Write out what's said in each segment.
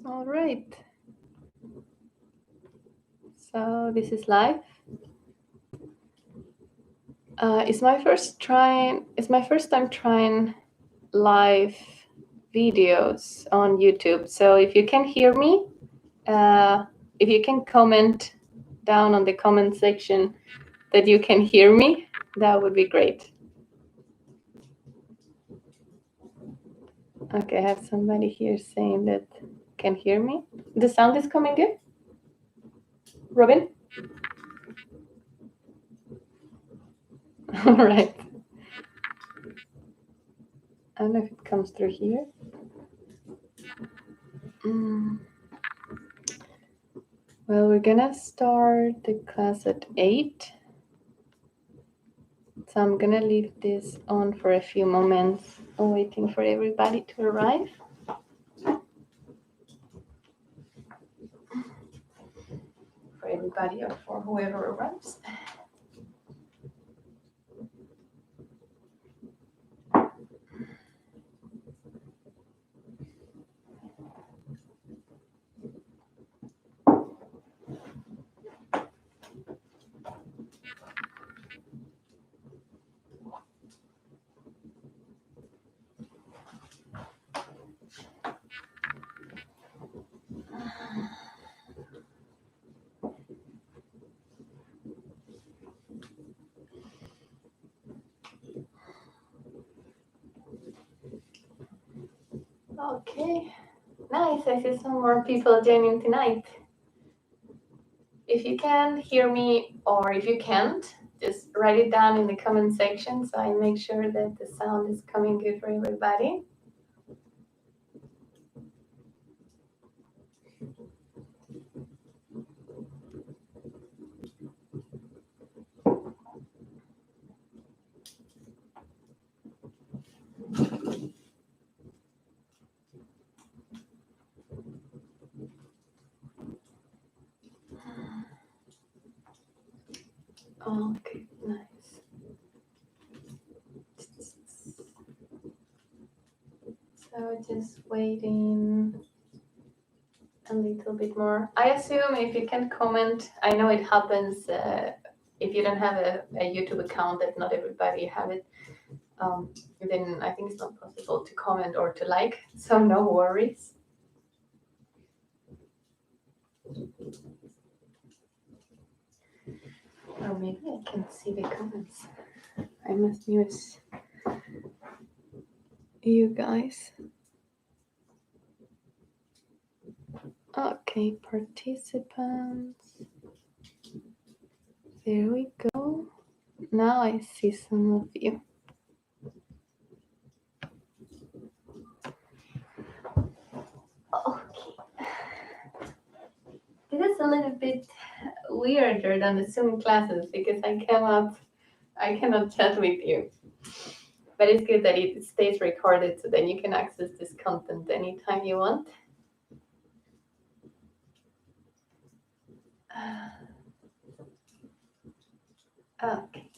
All right. So this is live. It's my first time trying live videos on YouTube. So if you can hear me, if you can comment down on the comment section that you can hear me, that would be great. Okay, I have somebody here saying that can hear me. The sound is coming good? Robin? All right. I don't know if it comes through here. Well, we're gonna start the class at 8. So I'm gonna leave this on for a few moments, waiting for everybody to arrive. For everybody or for whoever arrives. Okay, nice. I see some more people joining tonight. If you can hear me or if you can't, just write it down in the comment section so I make sure that the sound is coming good for everybody. Okay, nice. So just waiting a little bit more. I assume if you can comment, I know it happens if you don't have a YouTube account that not everybody have it, then I think it's not possible to comment or to like, so no worries. Or maybe I can see the comments. I must use you guys. Okay, participants. There we go. Now I see some of you. Okay. This is a little bit weirder than the Zoom classes because I cannot chat with you. But it's good that it stays recorded so then you can access this content anytime you want. Okay.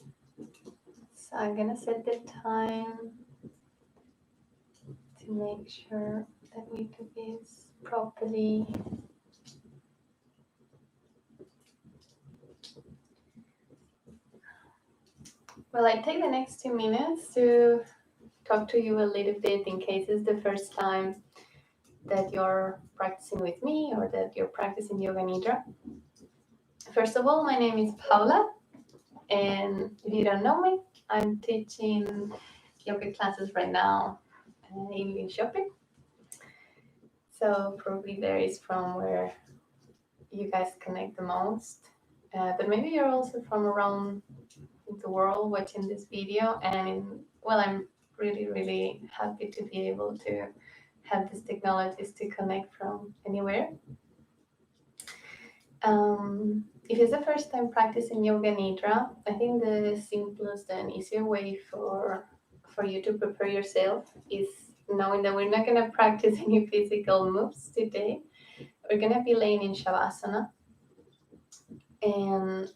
So I'm gonna set the time to make sure that we do this properly. Well, I take the next 2 minutes to talk to you a little bit in case it's the first time that you're practicing with me or that you're practicing Yoga Nidra. First of all, my name is Paula, and if you don't know me, I'm teaching yoga classes right now in Linköping. So probably there is from where you guys connect the most. But maybe you're also from around the world watching this video, and well, I'm really, really happy to be able to have these technologies to connect from anywhere. If it's the first time practicing Yoga Nidra, I think the simplest and easier way for you to prepare yourself is knowing that we're not going to practice any physical moves today. We're going to be laying in Shavasana, and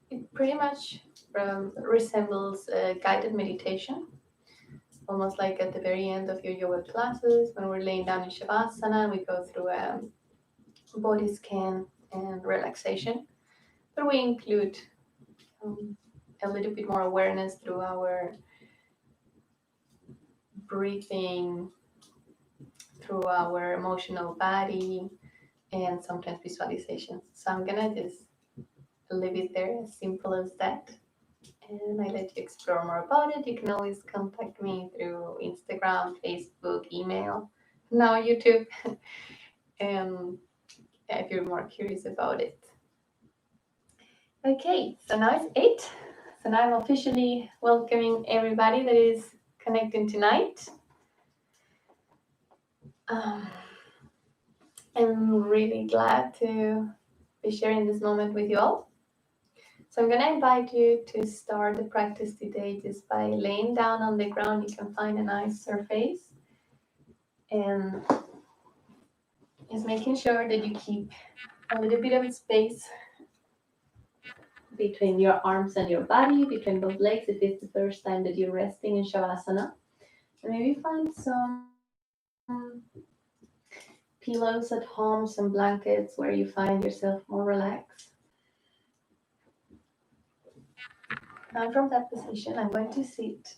it pretty much resembles a guided meditation almost like at the very end of your yoga classes when we're laying down in Shavasana, we go through a body scan and relaxation, but we include um, a little bit more awareness through our breathing, through our emotional body, and sometimes visualizations. So I'm gonna just leave it there, as simple as that. And I let you explore more about it. You can always contact me through Instagram, Facebook, email, now YouTube, and if you're more curious about it. Okay, so now it's 8. So now I'm officially welcoming everybody that is connecting tonight. Um, I'm really glad to be sharing this moment with you all. So I'm going to invite you to start the practice today just by laying down on the ground. You can find a nice surface and just making sure that you keep a little bit of space between your arms and your body, between both legs if it's the first time that you're resting in Shavasana. And maybe find some pillows at home, some blankets where you find yourself more relaxed. And from that position, I'm going to sit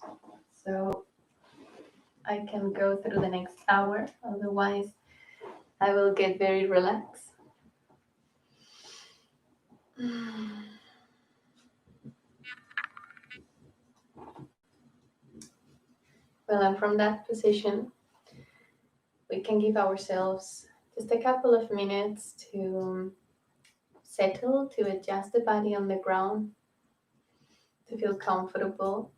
so I can go through the next hour. Otherwise, I will get very relaxed. Well, and from that position, we can give ourselves just a couple of minutes to settle, to adjust the body on the ground, to feel comfortable.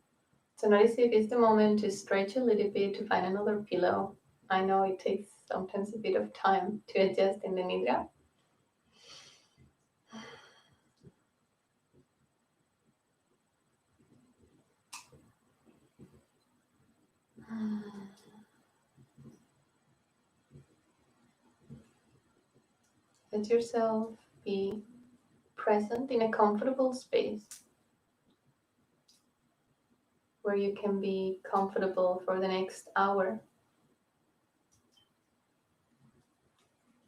So notice if it's the moment to stretch a little bit, to find another pillow. I know it takes sometimes a bit of time to adjust in the Nidra. Let yourself be present in a comfortable space where you can be comfortable for the next hour,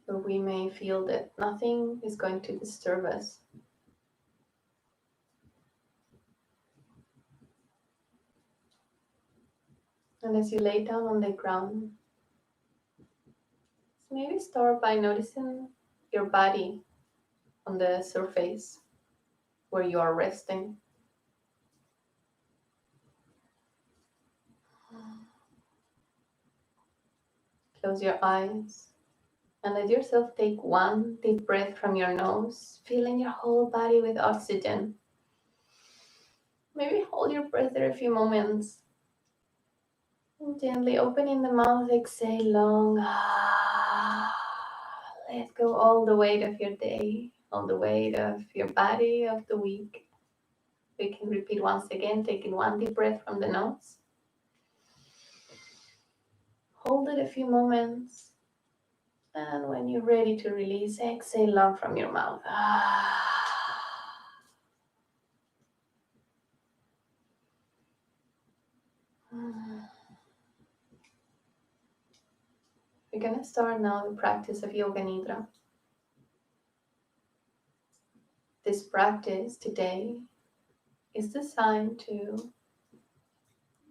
where we may feel that nothing is going to disturb us. And as you lay down on the ground, maybe start by noticing your body on the surface where you are resting. Close your eyes and let yourself take one deep breath from your nose, filling your whole body with oxygen. Maybe hold your breath there a few moments. And gently opening the mouth, exhale long. Let go all the weight of your day, all the weight of your body, of the week. We can repeat once again, taking one deep breath from the nose. Hold it a few moments. And when you're ready to release, exhale long from your mouth. We're going to start now the practice of Yoga Nidra. This practice today is designed to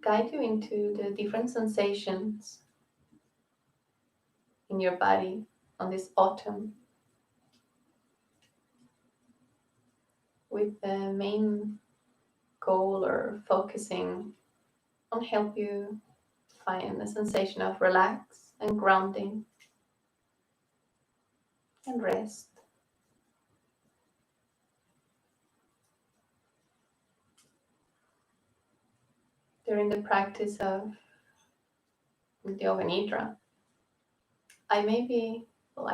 guide you into the different sensations in your body on this autumn, with the main goal or focusing on help you find a sensation of relax and grounding and rest. During the practice of Yoga Nidra, I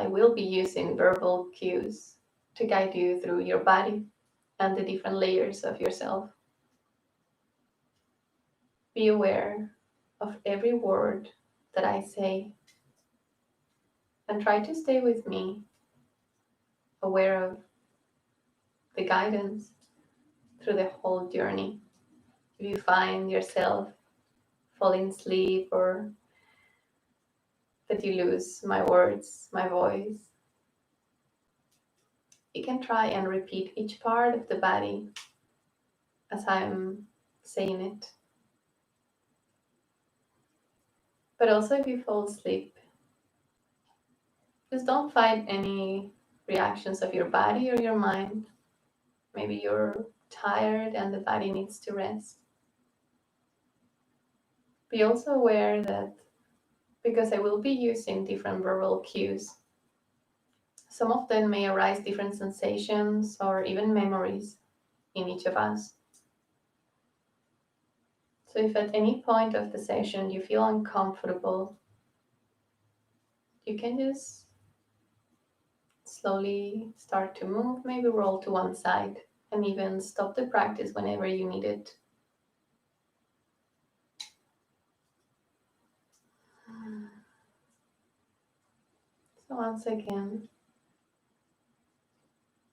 will be using verbal cues to guide you through your body and the different layers of yourself. Be aware of every word that I say and try to stay with me, aware of the guidance through the whole journey. If you find yourself falling asleep or that you lose my words, my voice, you can try and repeat each part of the body as I'm saying it. But also, if you fall asleep, just don't fight any reactions of your body or your mind. Maybe you're tired and the body needs to rest. Be also aware that because I will be using different verbal cues, some of them may arise different sensations or even memories in each of us. So if at any point of the session you feel uncomfortable, you can just slowly start to move, maybe roll to one side, and even stop the practice whenever you need it. So once again,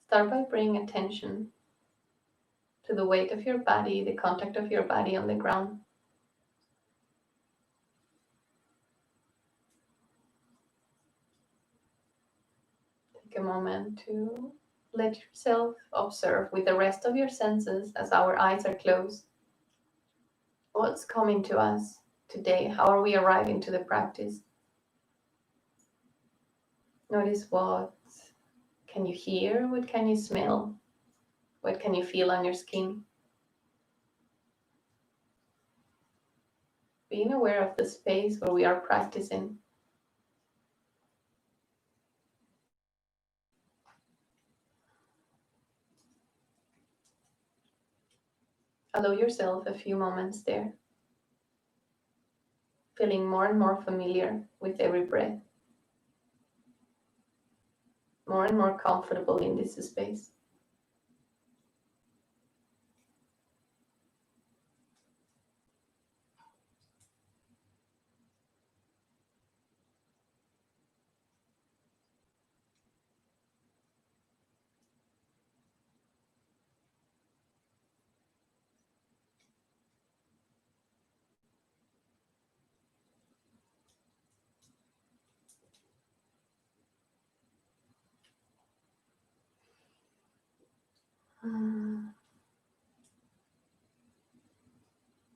start by bringing attention to the weight of your body, the contact of your body on the ground. Take a moment to let yourself observe with the rest of your senses as our eyes are closed. What's coming to us today? How are we arriving to the practice? Notice what can you hear, what can you smell, what can you feel on your skin. Being aware of the space where we are practicing. Allow yourself a few moments there, feeling more and more familiar with every breath, more and more comfortable in this space.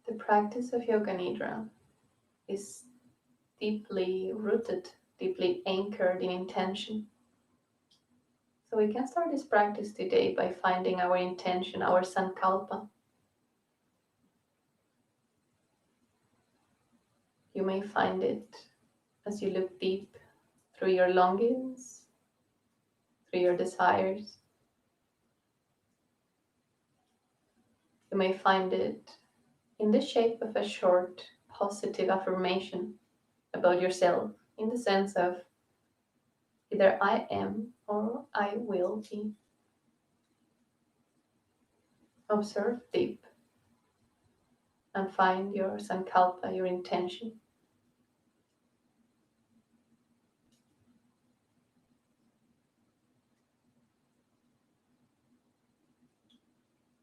The practice of Yoga Nidra is deeply rooted, deeply anchored in intention. So we can start this practice today by finding our intention, our sankalpa. You may find it as you look deep through your longings, through your desires. You may find it in the shape of a short positive affirmation about yourself, in the sense of either I am or I will be. Observe deep and find your sankalpa, your intention.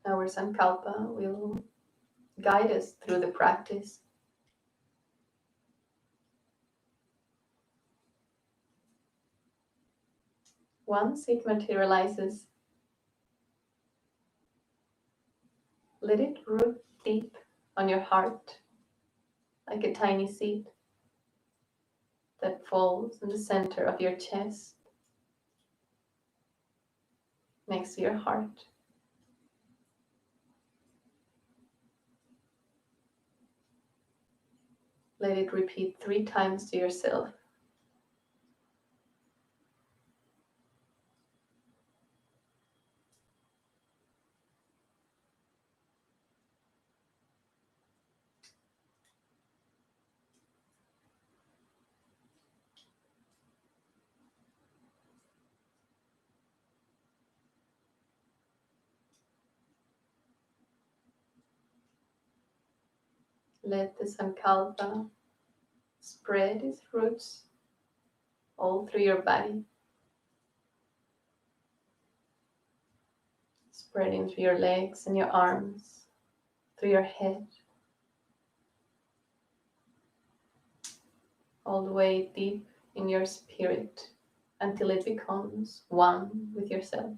Our sankalpa will guide us through the practice. Once it materializes, let it root deep on your heart like a tiny seed that falls in the center of your chest next to your heart. Let it repeat 3 times to yourself. Let the sankalpa spread its roots all through your body, spreading through your legs and your arms, through your head, all the way deep in your spirit until it becomes one with yourself.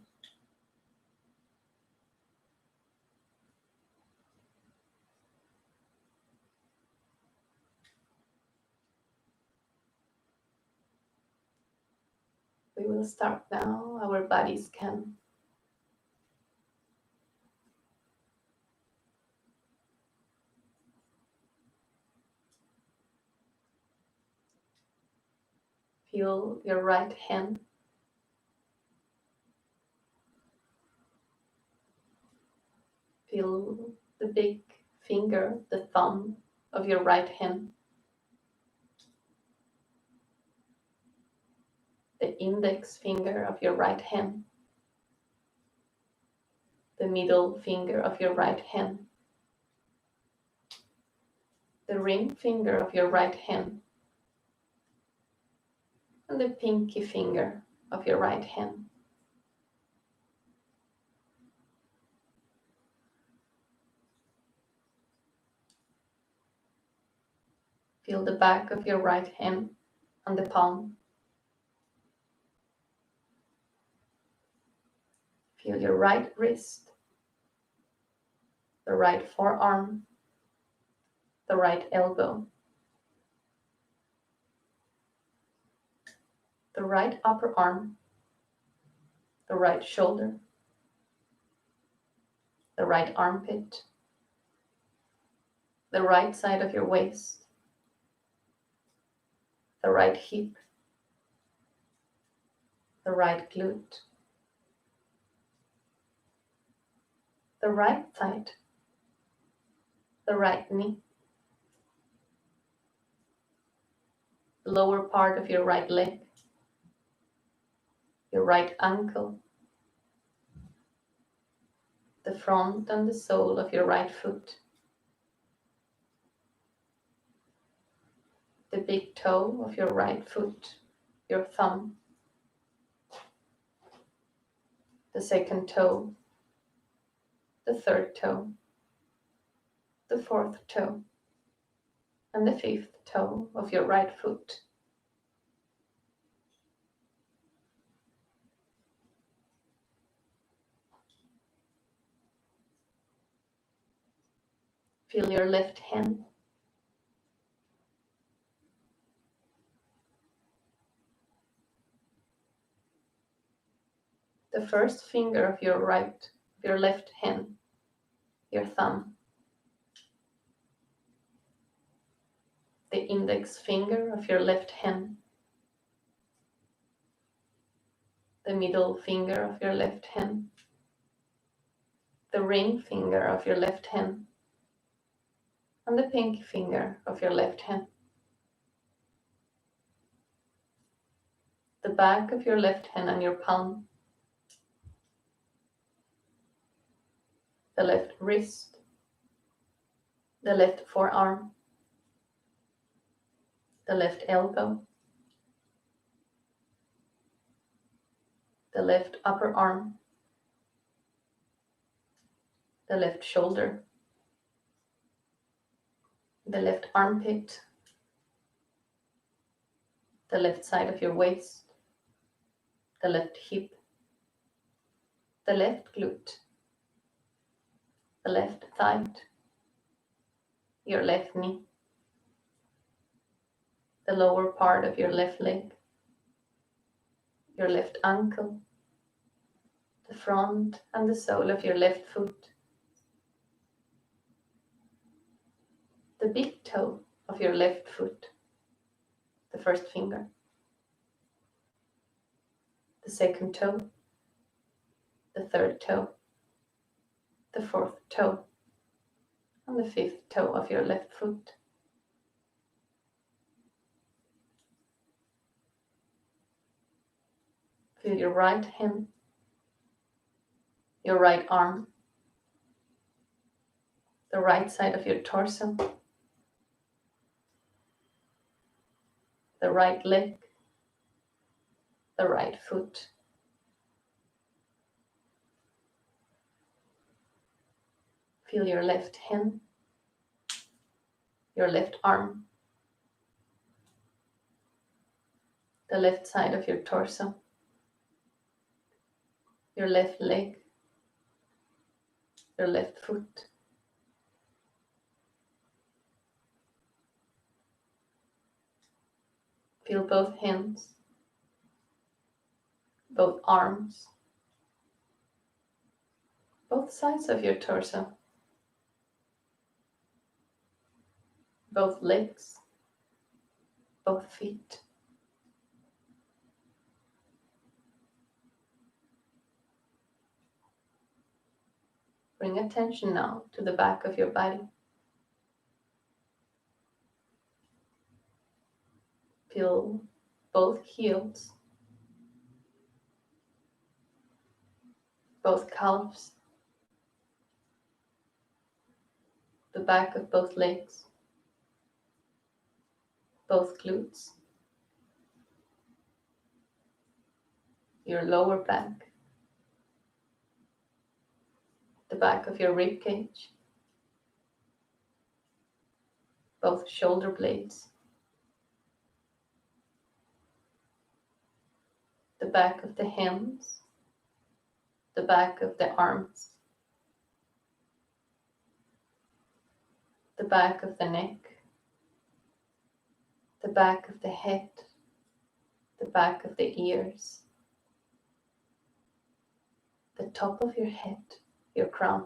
We will start now our body scan. Feel your right hand. Feel the big finger, the thumb of your right hand. The index finger of your right hand. The middle finger of your right hand. The ring finger of your right hand. And the pinky finger of your right hand. Feel the back of your right hand on the palm. Feel your right wrist, the right forearm, the right elbow, the right upper arm, the right shoulder, the right armpit, the right side of your waist, the right hip, the right glute, the right side, the right knee, the lower part of your right leg, your right ankle, the front and the sole of your right foot, the big toe of your right foot, your thumb, the second toe, the third toe, the fourth toe, and the fifth toe of your right foot. Feel your left hand. The first finger of your left hand, your thumb. The index finger of your left hand. The middle finger of your left hand. The ring finger of your left hand. And the pinky finger of your left hand. The back of your left hand and your palm. The left wrist. The left forearm. The left elbow. The left upper arm. The left shoulder. The left armpit. The left side of your waist. The left hip. The left glute. The left thigh. Your left knee. The lower part of your left leg. Your left ankle. The front and the sole of your left foot. The big toe of your left foot. The first finger. The second toe. The third toe. The fourth toe. And the fifth toe of your left foot. Feel your right hand. Your right arm. The right side of your torso. The right leg. The right foot. Feel your left hand. Your left arm. the left side of your torso, your left leg, your left foot. Feel both hands, both arms, both sides of your torso, both legs, both feet. Bring attention now to the back of your body. Feel both heels, both calves, the back of both legs, both glutes, your lower back, the back of your rib cage, both shoulder blades, the back of the hands, the back of the arms, the back of the neck, the back of the head, the back of the ears, the top of your head, your crown.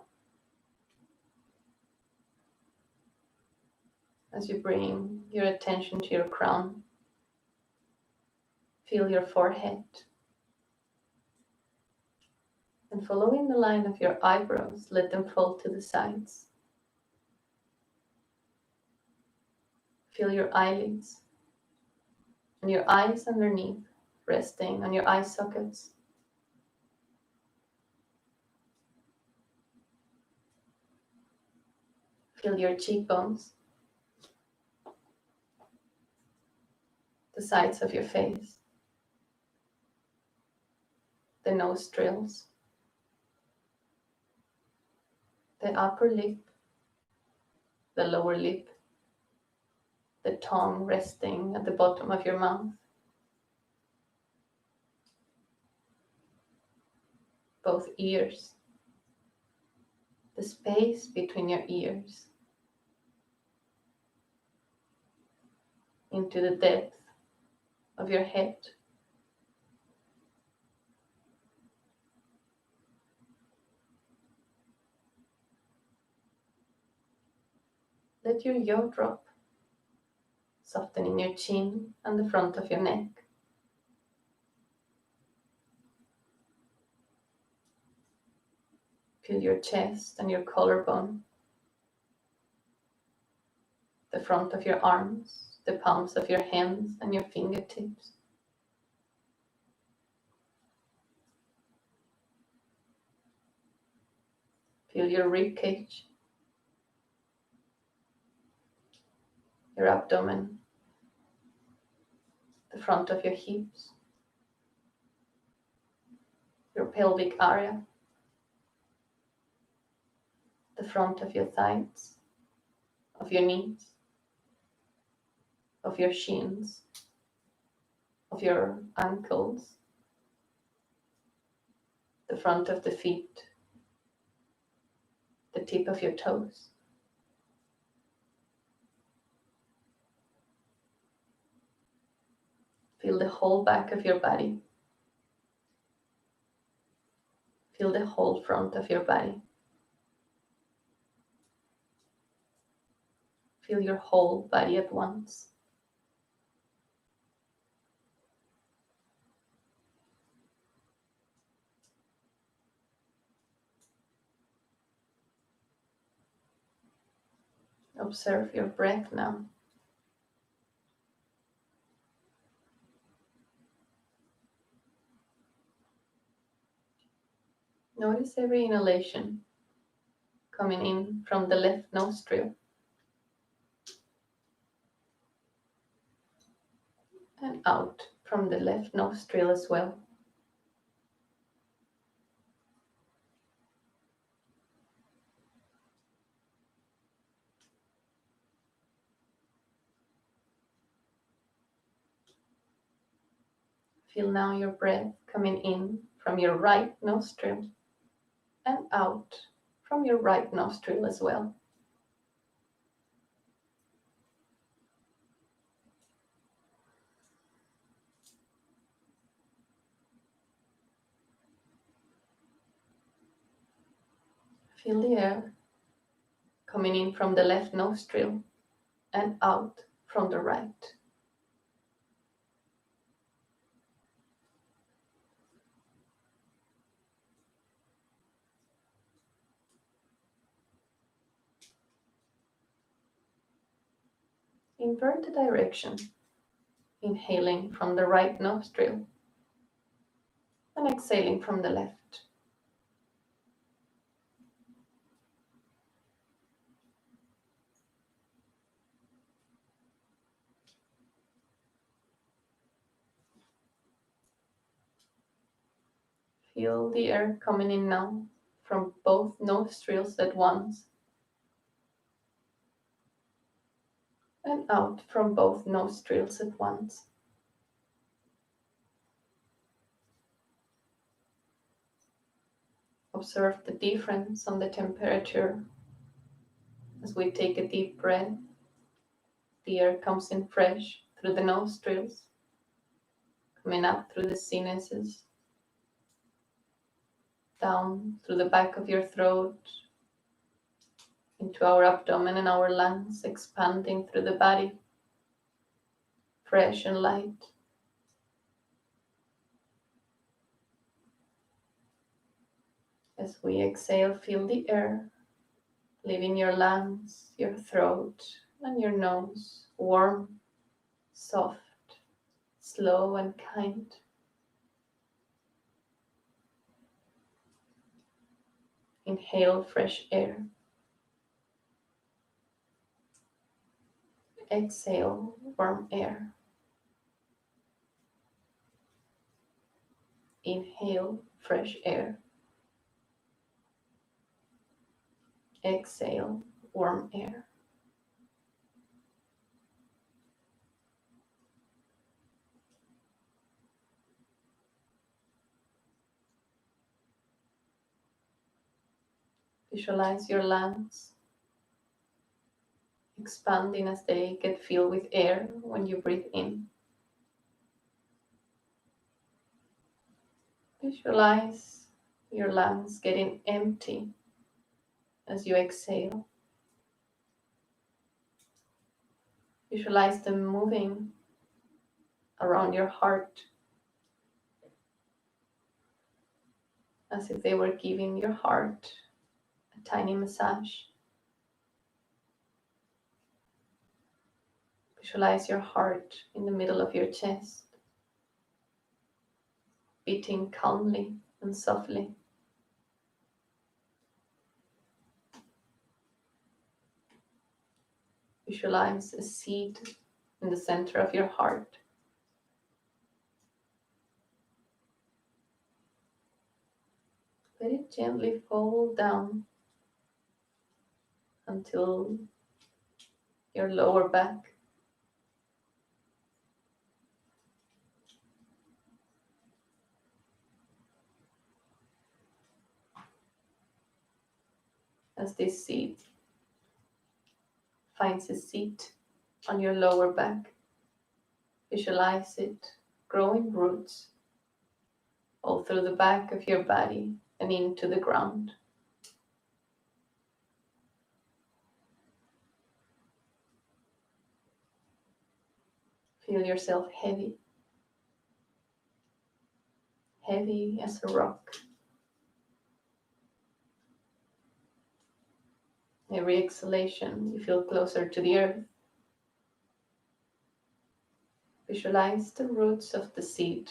As you bring your attention to your crown, feel your forehead, and following the line of your eyebrows, let them fall to the sides. Feel your eyelids and your eyes underneath, resting on your eye sockets. Feel your cheekbones, the sides of your face, the nostrils, the upper lip, the lower lip, the tongue resting at the bottom of your mouth, both ears, the space between your ears, into the depth of your head. Let your jaw drop, softening your chin and the front of your neck. Feel your chest and your collarbone, the front of your arms, the palms of your hands and your fingertips. Feel your rib cage, your abdomen, the front of your hips, your pelvic area, the front of your thighs, of your knees, of your shins, of your ankles, the front of the feet, the tip of your toes. Feel the whole back of your body. Feel the whole front of your body. Feel your whole body at once. Observe your breath now. Notice every inhalation coming in from the left nostril and out from the left nostril as well. Feel now your breath coming in from your right nostril and out from your right nostril as well. Feel the air coming in from the left nostril and out from the right. Invert the direction, inhaling from the right nostril and exhaling from the left. Feel the air coming in now from both nostrils at once and out from both nostrils at once. Observe the difference on the temperature. As we take a deep breath, the air comes in fresh through the nostrils, coming up through the sinuses, down through the back of your throat, into our abdomen and our lungs, expanding through the body, fresh and light. As we exhale, feel the air leaving your lungs, your throat, and your nose warm, soft, slow, and kind. Inhale fresh air. Exhale warm air. Inhale fresh air. Exhale warm air. Visualize your lungs expanding as they get filled with air when you breathe in. Visualize your lungs getting empty as you exhale. Visualize them moving around your heart as if they were giving your heart a tiny massage. Visualize your heart in the middle of your chest, beating calmly and softly. Visualize a seed in the center of your heart. Let it gently fall down until your lower back. As this seed finds a seat on your lower back, visualize it growing roots all through the back of your body and into the ground. Feel yourself heavy, heavy as a rock. Every exhalation, you feel closer to the earth. Visualize the roots of the seed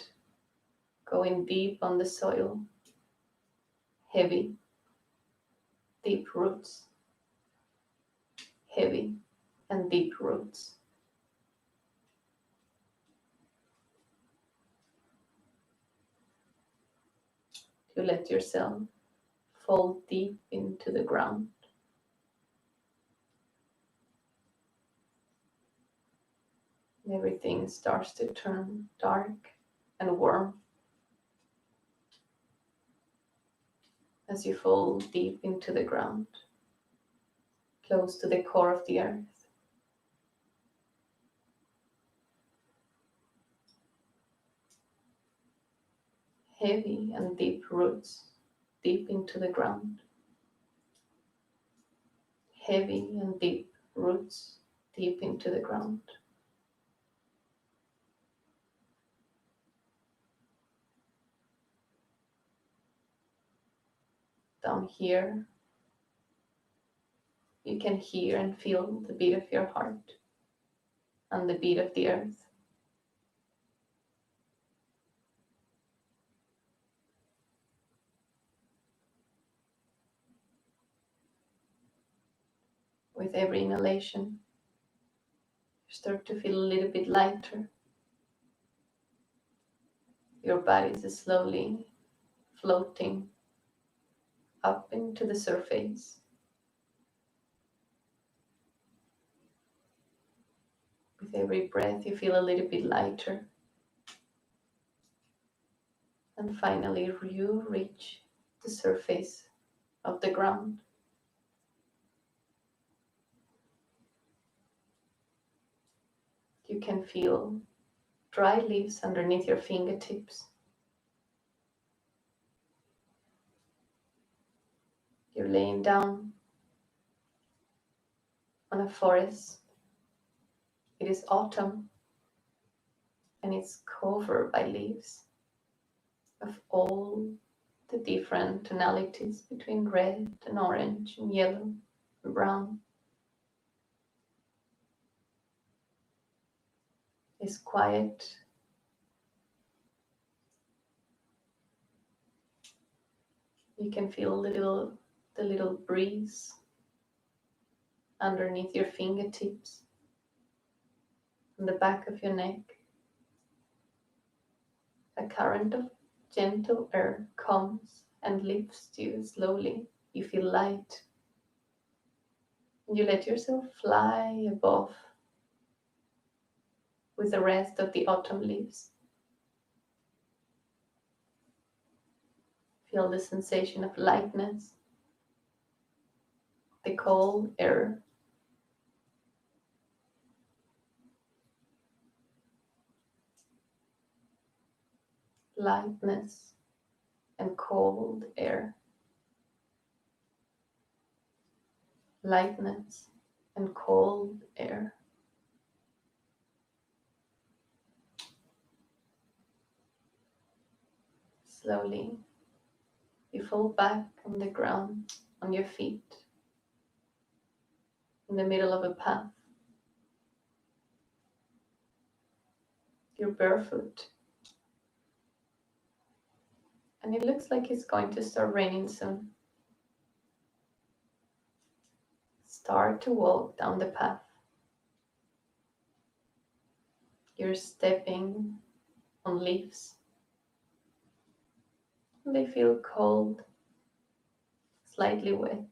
going deep on the soil. Heavy, deep roots. Heavy and deep roots. You let yourself fall deep into the ground. Everything starts to turn dark and warm as you fall deep into the ground, close to the core of the earth. Heavy and deep roots deep into the ground. Heavy and deep roots deep into the ground. Down here, you can hear and feel the beat of your heart and the beat of the earth. With every inhalation, you start to feel a little bit lighter. Your body is slowly floating up into the surface. With every breath, you feel a little bit lighter. And finally, you reach the surface of the ground. You can feel dry leaves underneath your fingertips. You're laying down on a forest. It is autumn and it's covered by leaves of all the different tonalities between red and orange and yellow and brown. It's quiet. You can feel the little breeze underneath your fingertips and the back of your neck. A current of gentle air comes and lifts you slowly. You feel light. And you let yourself fly above with the rest of the autumn leaves. Feel the sensation of lightness, the cold air. Lightness and cold air. Lightness and cold air. Slowly, you fall back on the ground, on your feet, in the middle of a path. You're barefoot. And it looks like it's going to start raining soon. Start to walk down the path. You're stepping on leaves. They feel cold, slightly wet.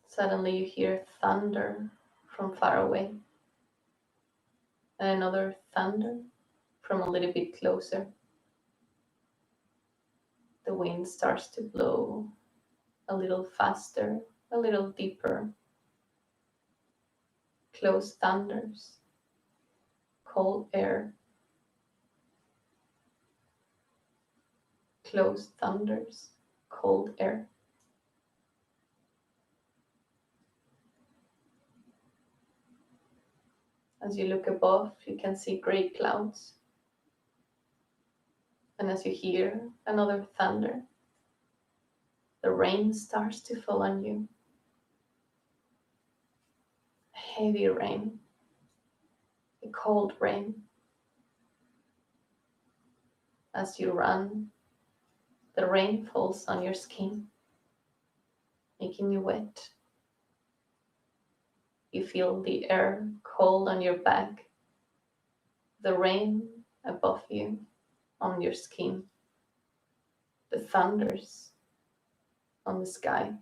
Suddenly you hear thunder from far away. And another thunder from a little bit closer. The wind starts to blow a little faster, a little deeper. Close thunders, cold air. Close thunders, cold air. As you look above, you can see gray clouds. And as you hear another thunder, the rain starts to fall on you. Heavy rain, a cold rain. As you run, the rain falls on your skin, making you wet. You feel the air cold on your back, the rain above you on your skin, the thunders on the sky.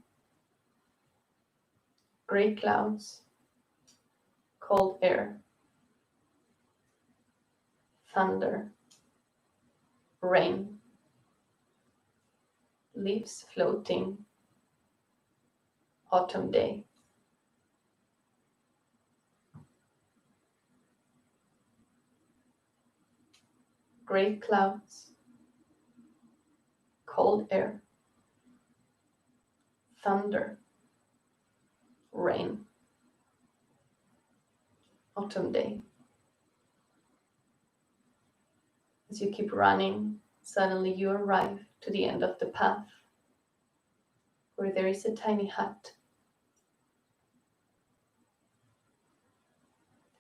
Gray clouds, cold air. thunder, rain, leaves floating, autumn day. Gray clouds, cold air, thunder, rain, autumn day. As you keep running, suddenly you arrive to the end of the path, where there is a tiny hut.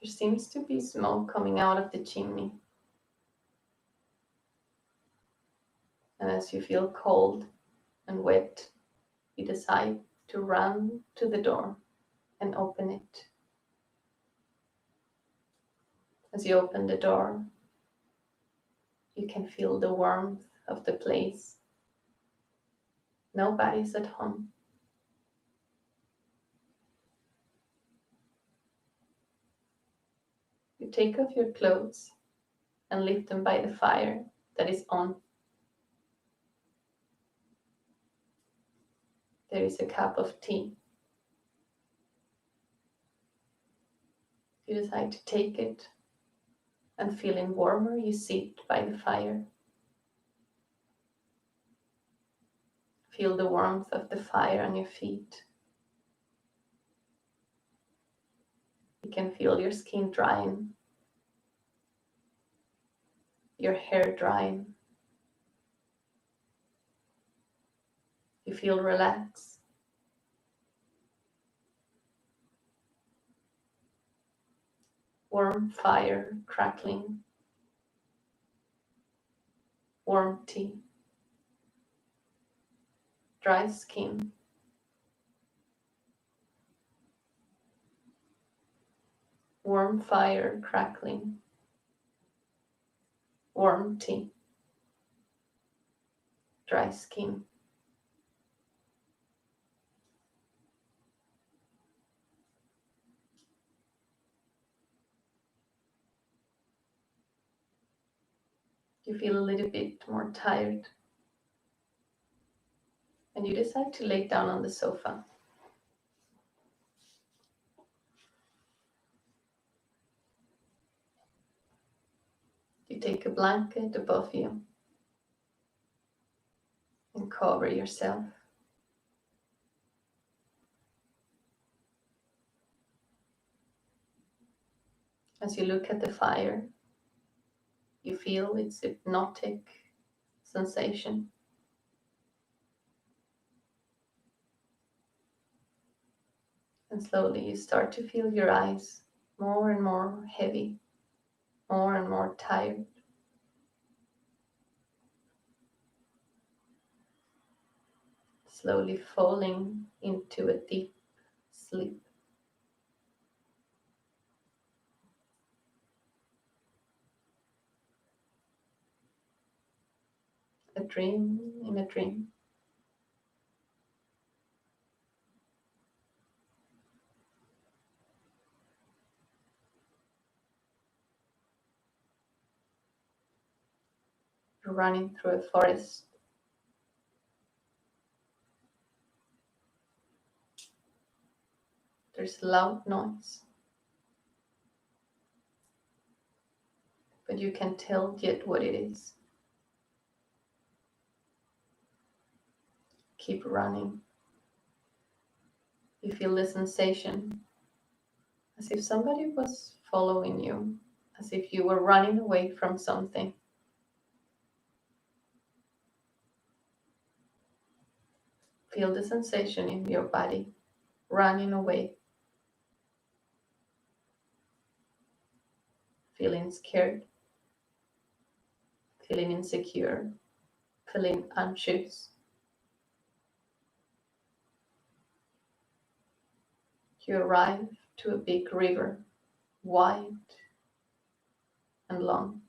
There seems to be smoke coming out of the chimney. And as you feel cold and wet, you decide to run to the door and open it. As you open the door, you can feel the warmth of the place. Nobody's at home. You take off your clothes and leave them by the fire that is on. There is a cup of tea. You decide to take it, and feeling warmer, you sit by the fire. Feel the warmth of the fire on your feet. You can feel your skin drying, your hair drying. You feel relaxed. Warm fire crackling. Warm tea. Dry skin. Warm fire crackling. Warm tea. Dry skin. You feel a little bit more tired, and you decide to lay down on the sofa. You take a blanket above you and cover yourself. As you look at the fire, you feel its hypnotic sensation. And slowly you start to feel your eyes more and more heavy, more and more tired. Slowly falling into a deep sleep. A dream in a dream. You're running through a forest. There's loud noise, but you can't tell yet what it is. Keep running. You feel the sensation as if somebody was following you, as if you were running away from something. Feel the sensation in your body, running away. Feeling scared, feeling insecure, feeling anxious. You arrive to a big river, wide and long.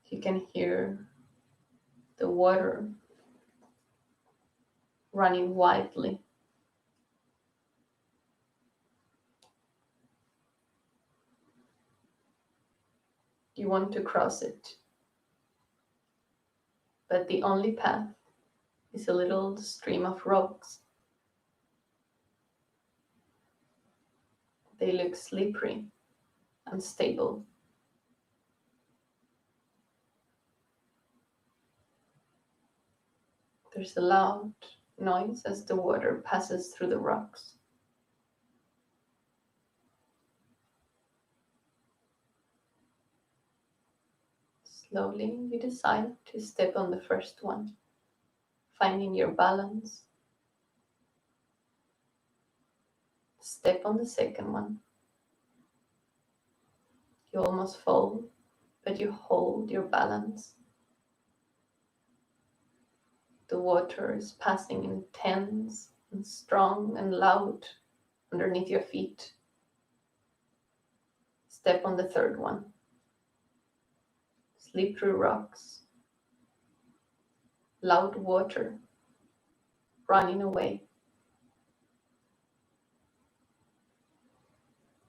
You can hear the water running wildly. You want to cross it, but the only path is a little stream of rocks. They look slippery, unstable. There's a loud noise as the water passes through the rocks. Slowly, you decide to step on the first one, finding your balance. Step on the second one. You almost fall, but you hold your balance. The water is passing intense and strong and loud underneath your feet. Step on the third one. Slippery rocks. Loud water running away.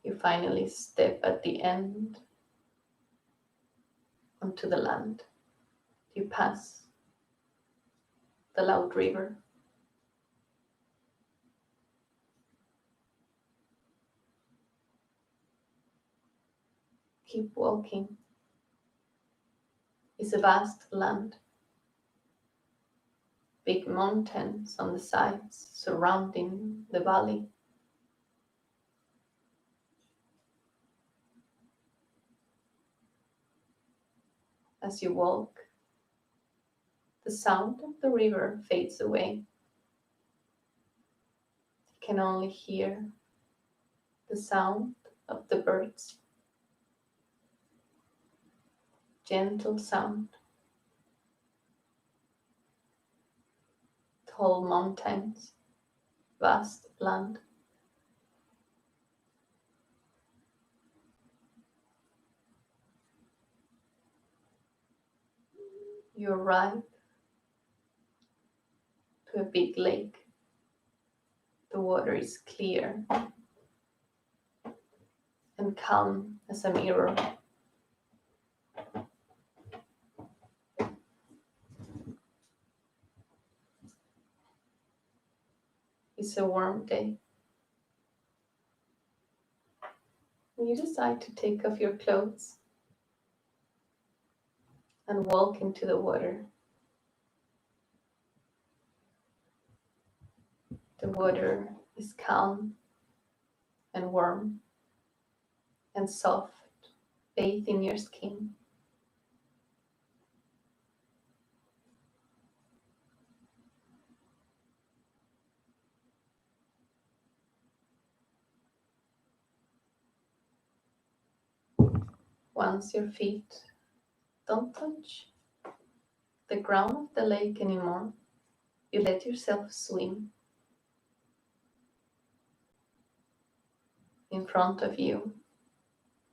You finally step at the end onto the land. You pass the loud river. Keep walking. It's a vast land. Big mountains on the sides surrounding the valley. As you walk, the sound of the river fades away. You can only hear the sound of the birds. Gentle sound. Tall mountains, vast land. You arrive to a big lake. The water is clear and calm as a mirror. It's a warm day. You decide to take off your clothes and walk into the water. The water is calm and warm and soft, bathing your skin. Once your feet don't touch the ground of the lake anymore, you let yourself swim. In front of you,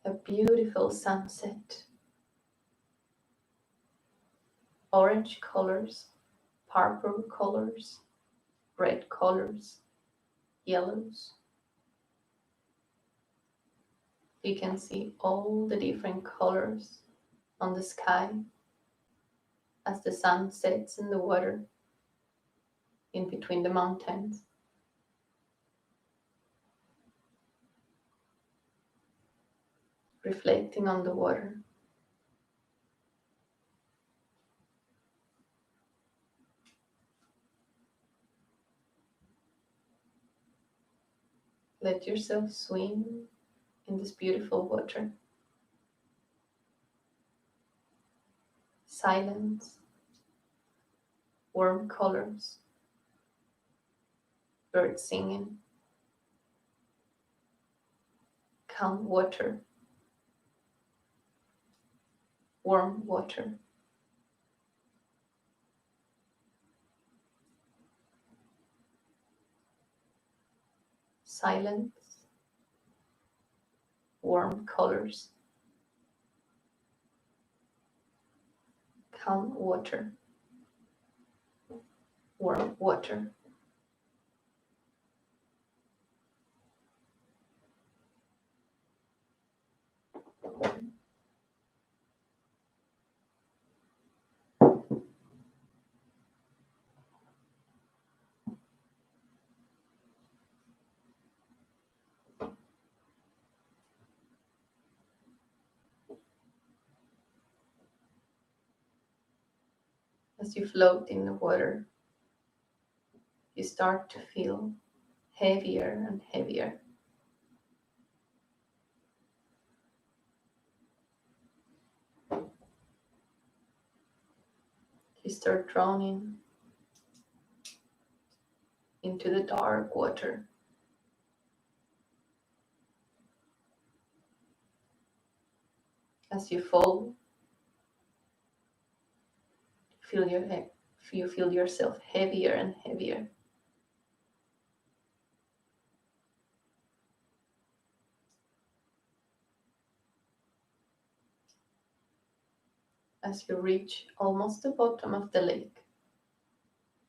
a beautiful sunset. Orange colors, purple colors, red colors, yellows. You can see all the different colors on the sky as the sun sets in the water in between the mountains. Reflecting on the water. Let yourself swim in this beautiful water. Silence, warm colors, birds singing, calm water, warm water. Silence, warm colors, calm water, warm water. As you float in the water, you start to feel heavier and heavier. You start drowning into the dark water. As you fall, you feel yourself heavier and heavier. As you reach almost the bottom of the lake,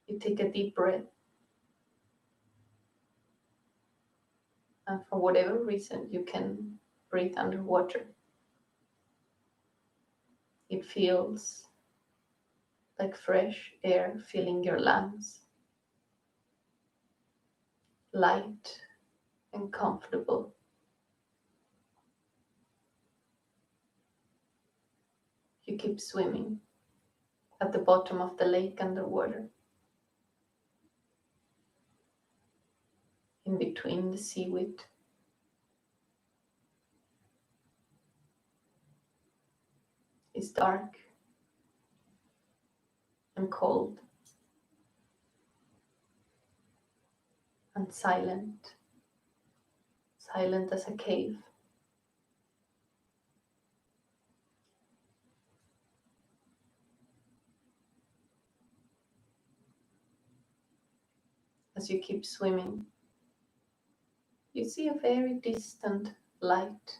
you take a deep breath. And for whatever reason, you can breathe underwater. It feels like fresh air filling your lungs, light and comfortable. You keep swimming at the bottom of the lake underwater, in between the seaweed. It's dark and cold and silent, silent as a cave. As you keep swimming, you see a very distant light.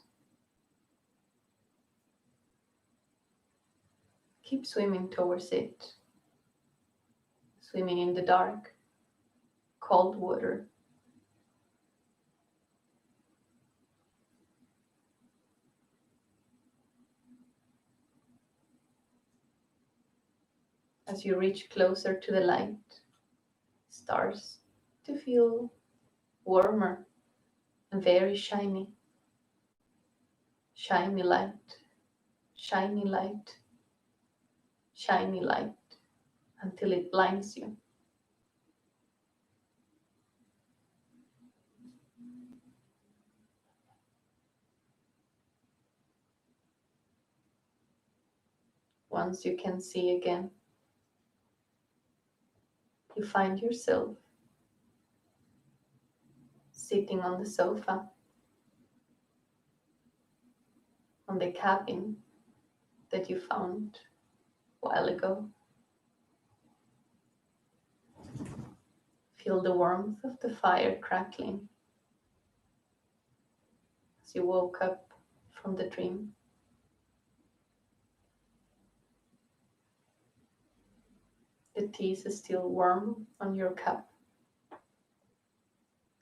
Keep swimming towards it, swimming in the dark, cold water. As you reach closer to the light, it starts to feel warmer and very shiny. Shiny light, shiny light, shiny light, until it blinds you. Once you can see again, you find yourself sitting on the sofa on the cabin that you found a while ago. Feel the warmth of the fire crackling as you woke up from the dream. The tea is still warm on your cup.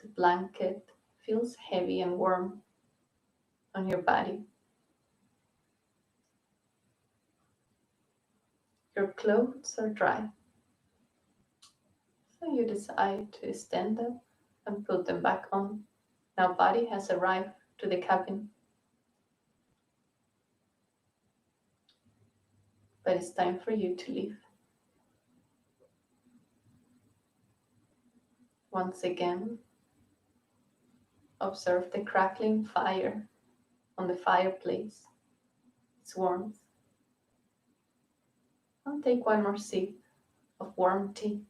The blanket feels heavy and warm on your body. Your clothes are dry, so you decide to stand up and put them back on. Now Buddy has arrived to the cabin, but it's time for you to leave. Once again, observe the crackling fire on the fireplace, its warmth, and take one more sip of warm tea.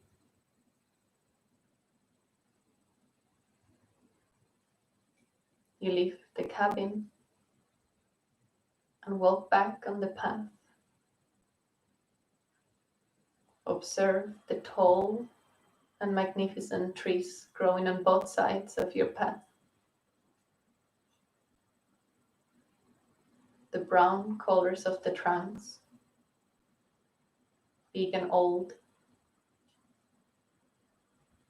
You leave the cabin and walk back on the path. Observe the tall and magnificent trees growing on both sides of your path. The brown colors of the trunks, big and old.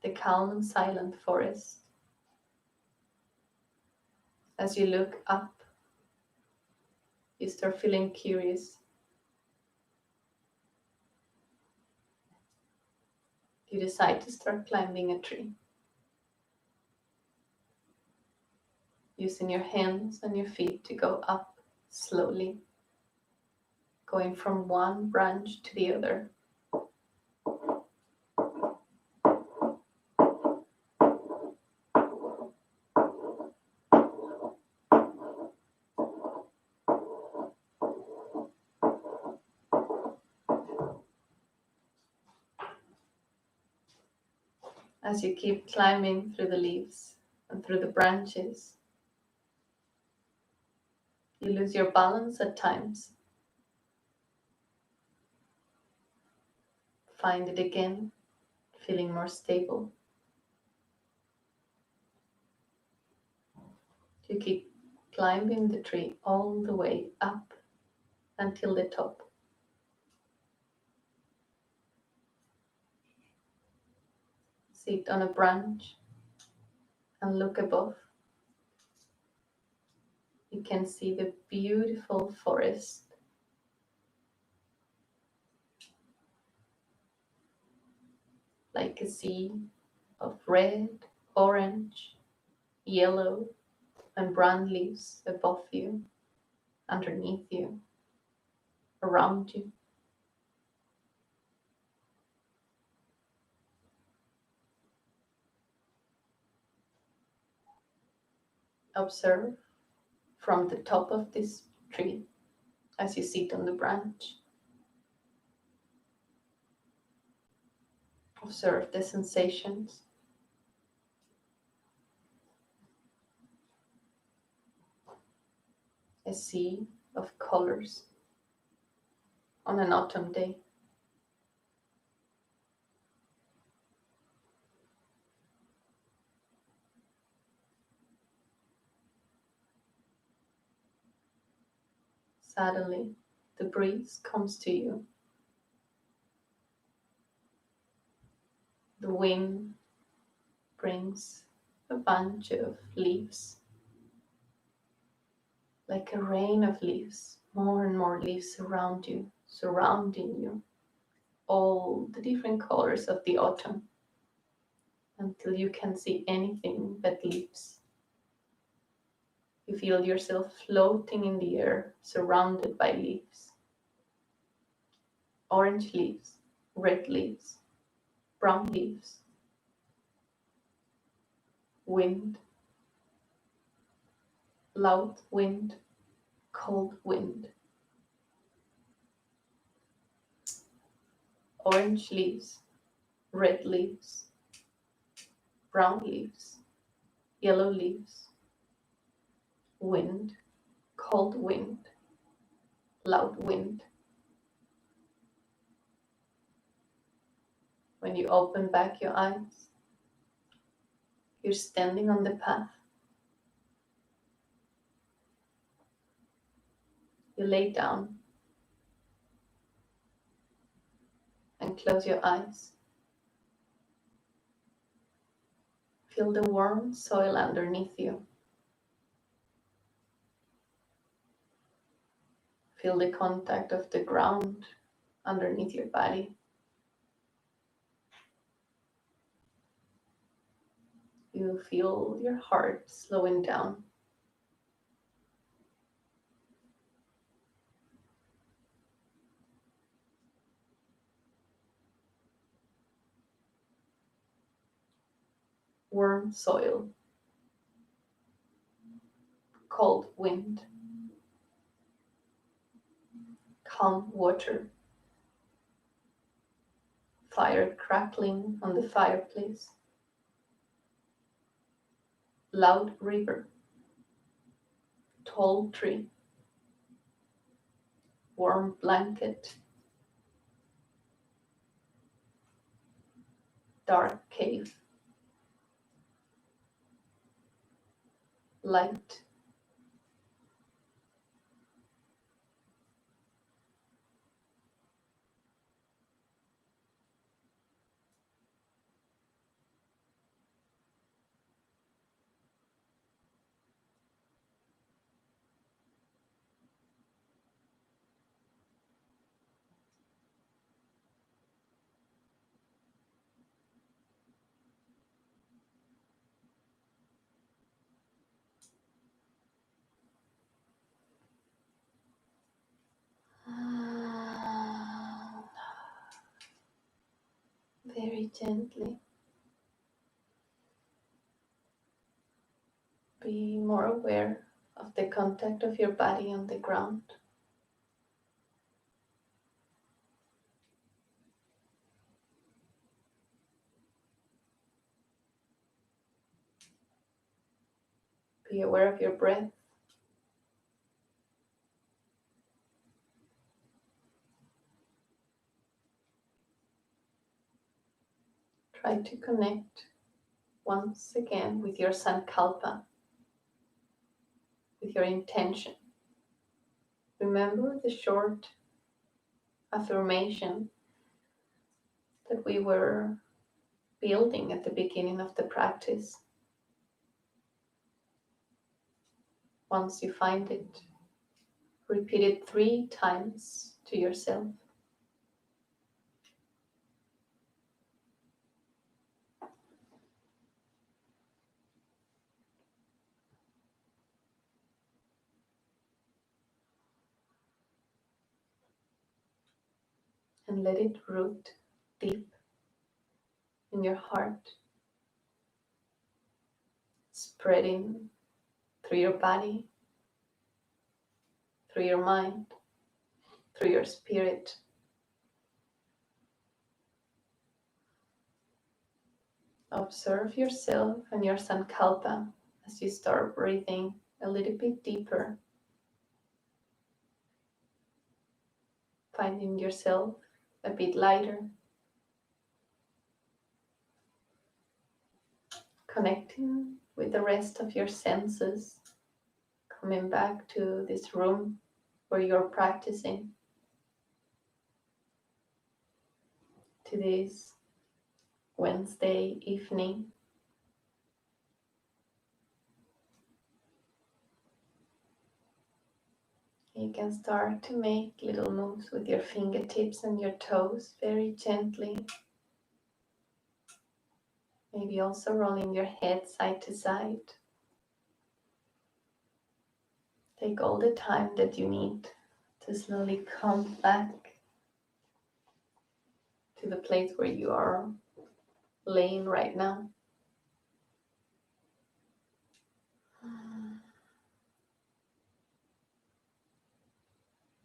The calm and silent forest. As you look up, you start feeling curious. You decide to start climbing a tree. Using your hands and your feet to go up slowly, going from one branch to the other. As you keep climbing through the leaves and through the branches, you lose your balance at times. Find it again, feeling more stable. You keep climbing the tree all the way up until the top. Sit on a branch and look above. You can see the beautiful forest. Like a sea of red, orange, yellow, and brown leaves above you, underneath you, around you. Observe from the top of this tree as you sit on the branch. Observe the sensations. A sea of colors on an autumn day. Suddenly, the breeze comes to you. The wind brings a bunch of leaves, like a rain of leaves, more and more leaves around you, surrounding you, all the different colors of the autumn, until you can't see anything but leaves. You feel yourself floating in the air, surrounded by leaves. Orange leaves, red leaves, brown leaves, wind, loud wind, cold wind. Orange leaves, red leaves, brown leaves, yellow leaves, wind, cold wind, loud wind. When you open back your eyes, you're standing on the path. You lay down and close your eyes. Feel the warm soil underneath you. Feel the contact of the ground underneath your body. You feel your heart slowing down. Warm soil, cold wind, calm water, fire crackling on the fireplace, loud river, tall tree, warm blanket, dark cave, light. Very gently. Be more aware of the contact of your body on the ground. Be aware of your breath. Try to connect once again with your sankalpa, with your intention. Remember the short affirmation that we were building at the beginning of the practice. Once you find it, repeat it 3 times to yourself. And let it root deep in your heart, spreading through your body, through your mind, through your spirit. Observe yourself and your sankalpa as you start breathing a little bit deeper, finding yourself a bit lighter, connecting with the rest of your senses, coming back to this room where you're practicing, to this Wednesday evening. You can start to make little moves with your fingertips and your toes very gently. Maybe also rolling your head side to side. Take all the time that you need to slowly come back to the place where you are laying right now.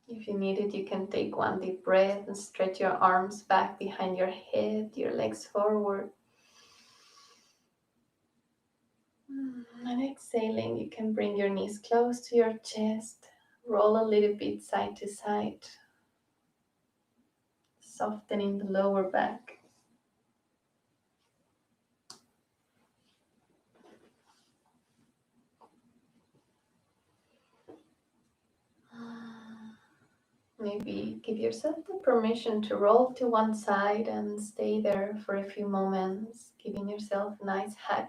If you need it, you can take one deep breath and stretch your arms back behind your head, your legs forward. And exhaling, you can bring your knees close to your chest, roll a little bit side to side, softening the lower back. Maybe give yourself the permission to roll to one side and stay there for a few moments, giving yourself a nice hug.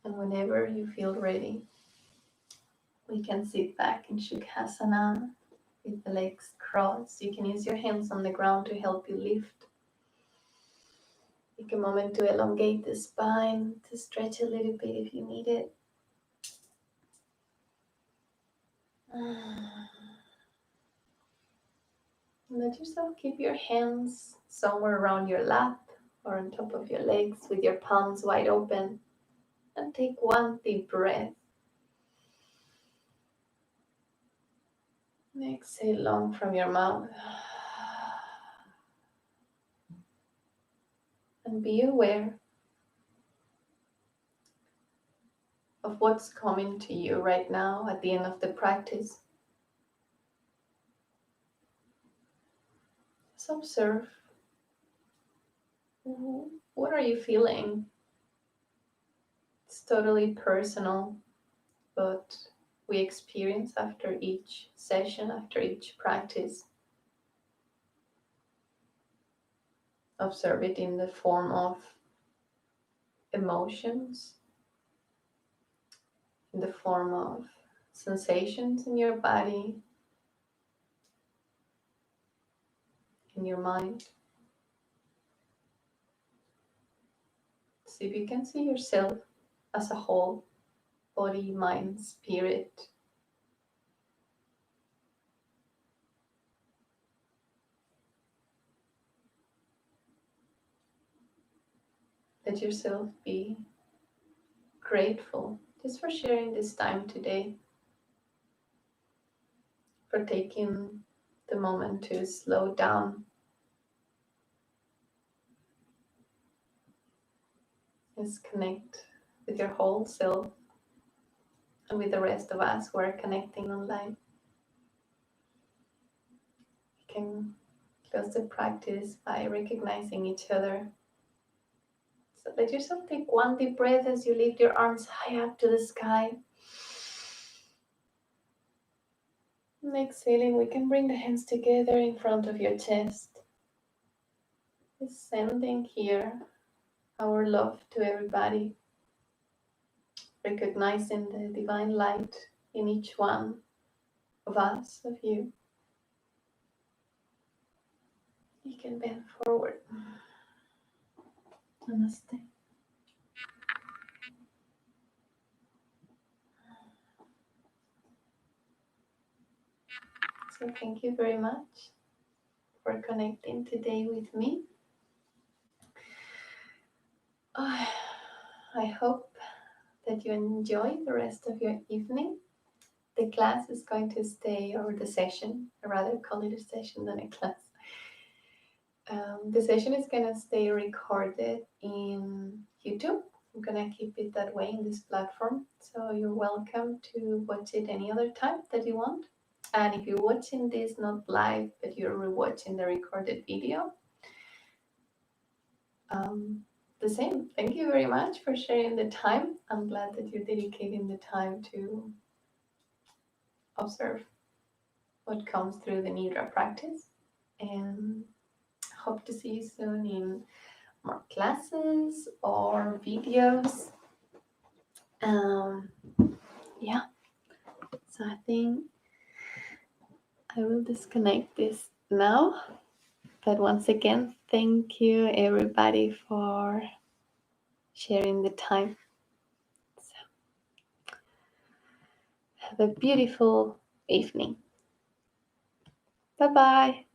And whenever you feel ready, we can sit back in Sukhasana with the legs crossed. You can use your hands on the ground to help you lift. Take a moment to elongate the spine, to stretch a little bit if you need it. Let yourself keep your hands somewhere around your lap or on top of your legs with your palms wide open. And take one deep breath. And exhale long from your mouth. And be aware of what's coming to you right now at the end of the practice. Just observe. What are you feeling? It's totally personal, but we experience after each session, after each practice. Observe it in the form of emotions, in the form of sensations in your body, in your mind. See if you can see yourself as a whole, body, mind, spirit. let yourself be grateful just for sharing this time today, for taking the moment to slow down. Just connect with your whole self and with the rest of us who are connecting online. You can close the practice by recognizing each other. So let yourself take one deep breath as you lift your arms high up to the sky. And exhaling, we can bring the hands together in front of your chest. Just sending here our love to everybody, recognizing the divine light in each one of us, of you. You can bend forward. Namaste. So thank you very much for connecting today with me. I hope that you enjoy the rest of your evening. The class is going to stay, or the session, I rather call it a session than a class. The session is going to stay recorded in YouTube. I'm going to keep it that way in this platform. So you're welcome to watch it any other time that you want. And if you're watching this not live, but you're rewatching the recorded video, the same. Thank you very much for sharing the time. I'm glad that you're dedicating the time to observe what comes through the Nidra practice. And hope to see you soon in more classes or videos. Yeah, so I think I will disconnect this now. But once again, thank you everybody for sharing the time. So, have a beautiful evening. Bye bye.